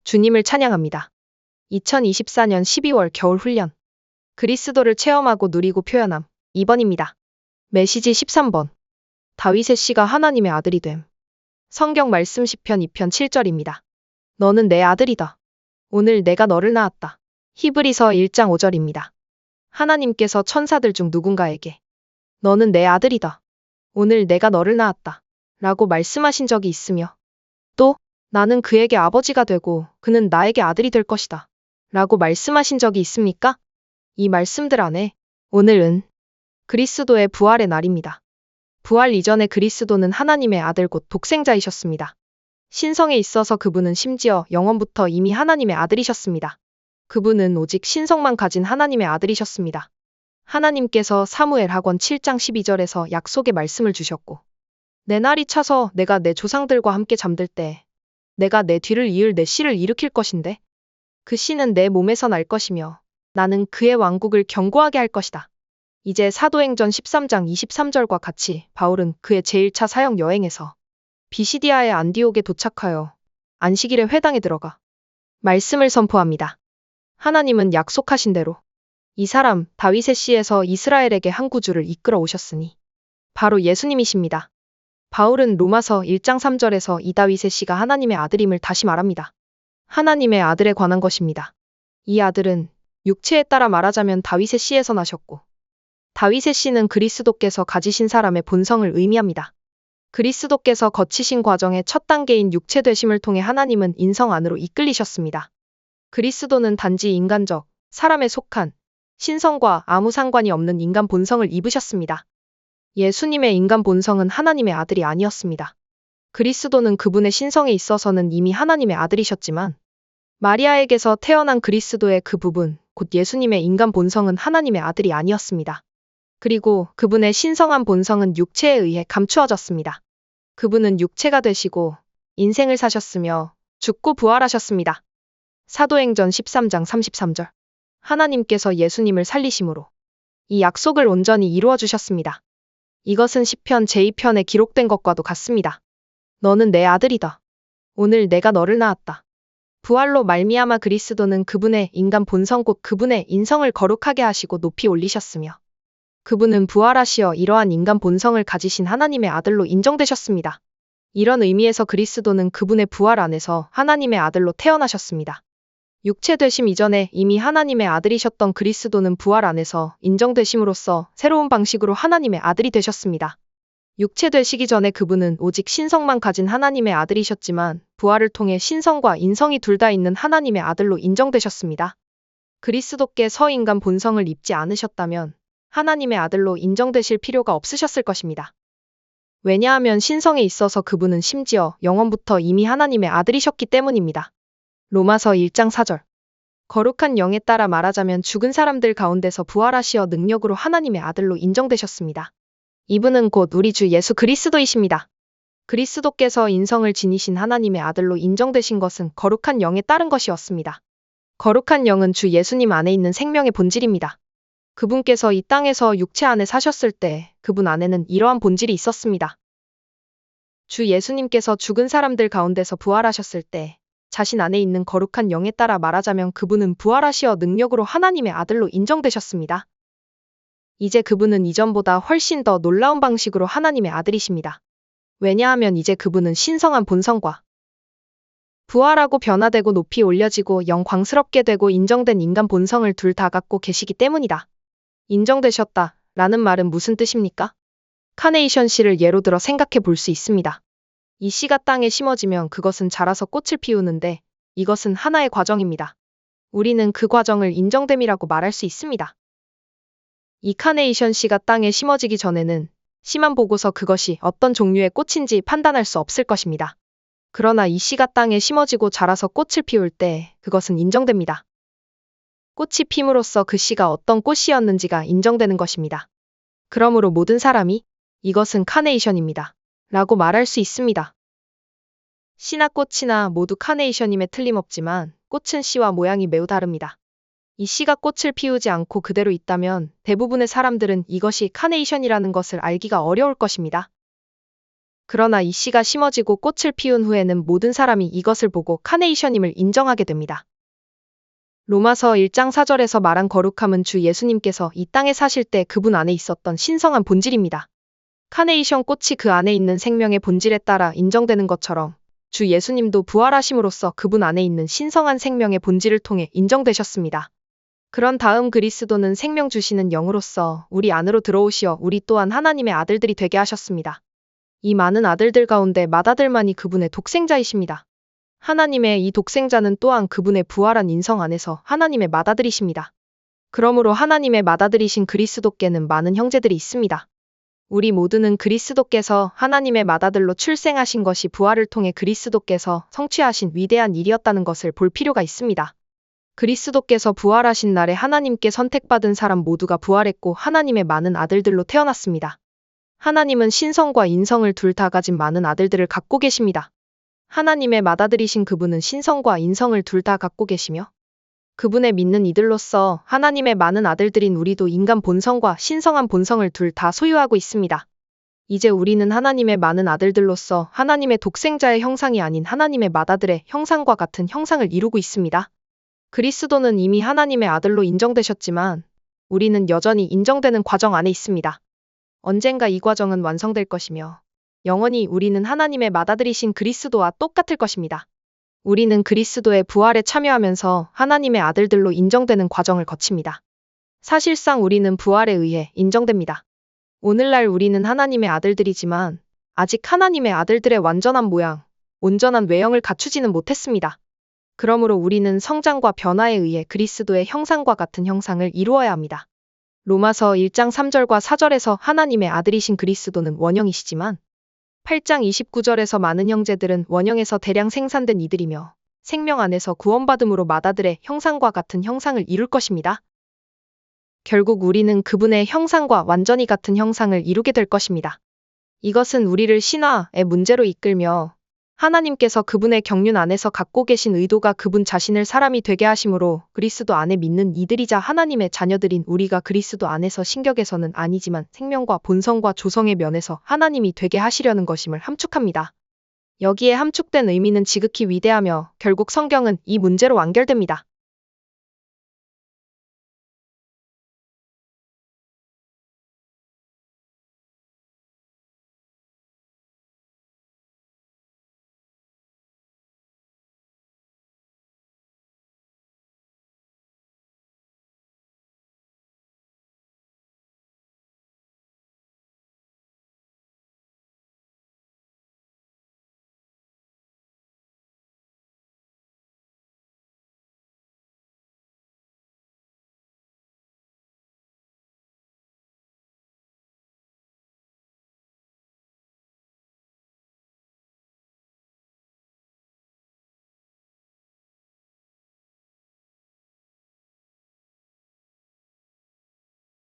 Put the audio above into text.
주님을 찬양합니다. 2024년 12월 겨울 훈련. 그리스도를 체험하고 누리고 표현함. 2번입니다. 메시지 13번. 다윗의 씨가 하나님의 아들이 됨. 성경 말씀 시편 2편 7절입니다. 너는 내 아들이다. 오늘 내가 너를 낳았다. 히브리서 1장 5절입니다. 하나님께서 천사들 중 누군가에게 너는 내 아들이다. 오늘 내가 너를 낳았다. 라고 말씀하신 적이 있으며 또 나는 그에게 아버지가 되고 그는 나에게 아들이 될 것이다. 라고 말씀하신 적이 있습니까? 이 말씀들 안에 오늘은 그리스도의 부활의 날입니다. 부활 이전에 그리스도는 하나님의 아들 곧 독생자이셨습니다. 신성에 있어서 그분은 심지어 영원부터 이미 하나님의 아들이셨습니다. 그분은 오직 신성만 가진 하나님의 아들이셨습니다. 하나님께서 사무엘 하권 7장 12절에서 약속의 말씀을 주셨고 내 날이 차서 내가 내 조상들과 함께 잠들 때 내가 내 뒤를 이을 내 씨를 일으킬 것인데 그 씨는 내 몸에서 날 것이며 나는 그의 왕국을 견고하게 할 것이다. 이제 사도행전 13장 23절과 같이 바울은 그의 제1차 사역 여행에서 비시디아의 안디옥에 도착하여 안식일에 회당에 들어가 말씀을 선포합니다. 하나님은 약속하신 대로 이 사람 다윗의 씨에서 이스라엘에게 한 구주를 이끌어 오셨으니 바로 예수님이십니다. 바울은 로마서 1장 3절에서 이 다윗의 씨가 하나님의 아들임을 다시 말합니다. 하나님의 아들에 관한 것입니다. 이 아들은 육체에 따라 말하자면 다윗의 씨에서 나셨고 다윗의 씨는 그리스도께서 가지신 사람의 본성을 의미합니다. 그리스도께서 거치신 과정의 첫 단계인 육체 되심을 통해 하나님은 인성 안으로 이끌리셨습니다. 그리스도는 단지 인간적, 사람에 속한 신성과 아무 상관이 없는 인간 본성을 입으셨습니다. 예수님의 인간 본성은 하나님의 아들이 아니었습니다. 그리스도는 그분의 신성에 있어서는 이미 하나님의 아들이셨지만 마리아에게서 태어난 그리스도의 그 부분, 곧 예수님의 인간 본성은 하나님의 아들이 아니었습니다. 그리고 그분의 신성한 본성은 육체에 의해 감추어졌습니다. 그분은 육체가 되시고 인생을 사셨으며 죽고 부활하셨습니다. 사도행전 13장 33절. 하나님께서 예수님을 살리심으로 이 약속을 온전히 이루어 주셨습니다. 이것은 시편 제2편에 기록된 것과도 같습니다. 너는 내 아들이다. 오늘 내가 너를 낳았다. 부활로 말미암아 그리스도는 그분의 인간 본성 곧 그분의 인성을 거룩하게 하시고 높이 올리셨으며 그분은 부활하시어 이러한 인간 본성을 가지신 하나님의 아들로 인정되셨습니다. 이런 의미에서 그리스도는 그분의 부활 안에서 하나님의 아들로 태어나셨습니다. 육체 되심 이전에 이미 하나님의 아들이셨던 그리스도는 부활 안에서 인정되심으로써 새로운 방식으로 하나님의 아들이 되셨습니다. 육체 되시기 전에 그분은 오직 신성만 가진 하나님의 아들이셨지만 부활을 통해 신성과 인성이 둘 다 있는 하나님의 아들로 인정되셨습니다. 그리스도께 서인간 본성을 입지 않으셨다면 하나님의 아들로 인정되실 필요가 없으셨을 것입니다. 왜냐하면 신성에 있어서 그분은 심지어 영원부터 이미 하나님의 아들이셨기 때문입니다. 로마서 1장 4절. 거룩한 영에 따라 말하자면 죽은 사람들 가운데서 부활하시어 능력으로 하나님의 아들로 인정되셨습니다. 이분은 곧 우리 주 예수 그리스도이십니다. 그리스도께서 인성을 지니신 하나님의 아들로 인정되신 것은 거룩한 영에 따른 것이었습니다. 거룩한 영은 주 예수님 안에 있는 생명의 본질입니다. 그분께서 이 땅에서 육체 안에 사셨을 때 그분 안에는 이러한 본질이 있었습니다. 주 예수님께서 죽은 사람들 가운데서 부활하셨을 때 자신 안에 있는 거룩한 영에 따라 말하자면 그분은 부활하시어 능력으로 하나님의 아들로 인정되셨습니다. 이제 그분은 이전보다 훨씬 더 놀라운 방식으로 하나님의 아들이십니다. 왜냐하면 이제 그분은 신성한 본성과 부활하고 변화되고 높이 올려지고 영광스럽게 되고 인정된 인간 본성을 둘 다 갖고 계시기 때문이다. 인정되셨다 라는 말은 무슨 뜻입니까? 카네이션 씨를 예로 들어 생각해 볼 수 있습니다. 이 씨가 땅에 심어지면 그것은 자라서 꽃을 피우는데 이것은 하나의 과정입니다. 우리는 그 과정을 인정됨이라고 말할 수 있습니다. 이 카네이션 씨가 땅에 심어지기 전에는 씨만 보고서 그것이 어떤 종류의 꽃인지 판단할 수 없을 것입니다. 그러나 이 씨가 땅에 심어지고 자라서 꽃을 피울 때 그것은 인정됩니다. 꽃이 핌으로써 그 씨가 어떤 꽃이었는지가 인정되는 것입니다. 그러므로 모든 사람이 이것은 카네이션입니다. 라고 말할 수 있습니다. 씨나 꽃이나 모두 카네이션임에 틀림없지만 꽃은 씨와 모양이 매우 다릅니다. 이 씨가 꽃을 피우지 않고 그대로 있다면 대부분의 사람들은 이것이 카네이션이라는 것을 알기가 어려울 것입니다. 그러나 이 씨가 심어지고 꽃을 피운 후에는 모든 사람이 이것을 보고 카네이션임을 인정하게 됩니다. 로마서 1장 4절에서 말한 거룩함은 주 예수님께서 이 땅에 사실 때 그분 안에 있었던 신성한 본질입니다. 카네이션 꽃이 그 안에 있는 생명의 본질에 따라 인정되는 것처럼 주 예수님도 부활하심으로써 그분 안에 있는 신성한 생명의 본질을 통해 인정되셨습니다. 그런 다음 그리스도는 생명 주시는 영으로서 우리 안으로 들어오시어 우리 또한 하나님의 아들들이 되게 하셨습니다. 이 많은 아들들 가운데 맏아들만이 그분의 독생자이십니다. 하나님의 이 독생자는 또한 그분의 부활한 인성 안에서 하나님의 맏아들이십니다. 그러므로 하나님의 맏아들이신 그리스도께는 많은 형제들이 있습니다. 우리 모두는 그리스도께서 하나님의 맏아들로 출생하신 것이 부활을 통해 그리스도께서 성취하신 위대한 일이었다는 것을 볼 필요가 있습니다. 그리스도께서 부활하신 날에 하나님께 선택받은 사람 모두가 부활했고 하나님의 많은 아들들로 태어났습니다. 하나님은 신성과 인성을 둘 다 가진 많은 아들들을 갖고 계십니다. 하나님의 맏아들이신 그분은 신성과 인성을 둘 다 갖고 계시며 그분의 믿는 이들로서 하나님의 많은 아들들인 우리도 인간 본성과 신성한 본성을 둘 다 소유하고 있습니다. 이제 우리는 하나님의 많은 아들들로서 하나님의 독생자의 형상이 아닌 하나님의 맏아들의 형상과 같은 형상을 이루고 있습니다. 그리스도는 이미 하나님의 아들로 인정되셨지만 우리는 여전히 인정되는 과정 안에 있습니다. 언젠가 이 과정은 완성될 것이며 영원히 우리는 하나님의 맏아들이신 그리스도와 똑같을 것입니다. 우리는 그리스도의 부활에 참여하면서 하나님의 아들들로 인정되는 과정을 거칩니다. 사실상 우리는 부활에 의해 인정됩니다. 오늘날 우리는 하나님의 아들들이지만 아직 하나님의 아들들의 완전한 모양, 온전한 외형을 갖추지는 못했습니다. 그러므로 우리는 성장과 변화에 의해 그리스도의 형상과 같은 형상을 이루어야 합니다. 로마서 1장 3절과 4절에서 하나님의 아들이신 그리스도는 원형이시지만 8장 29절에서 많은 형제들은 원형에서 대량 생산된 이들이며 생명 안에서 구원받음으로 맏아들의 형상과 같은 형상을 이룰 것입니다. 결국 우리는 그분의 형상과 완전히 같은 형상을 이루게 될 것입니다. 이것은 우리를 신화의 문제로 이끌며 하나님께서 그분의 경륜 안에서 갖고 계신 의도가 그분 자신을 사람이 되게 하심으로 그리스도 안에 믿는 이들이자 하나님의 자녀들인 우리가 그리스도 안에서 신격에서는 아니지만 생명과 본성과 조성의 면에서 하나님이 되게 하시려는 것임을 함축합니다. 여기에 함축된 의미는 지극히 위대하며 결국 성경은 이 문제로 완결됩니다.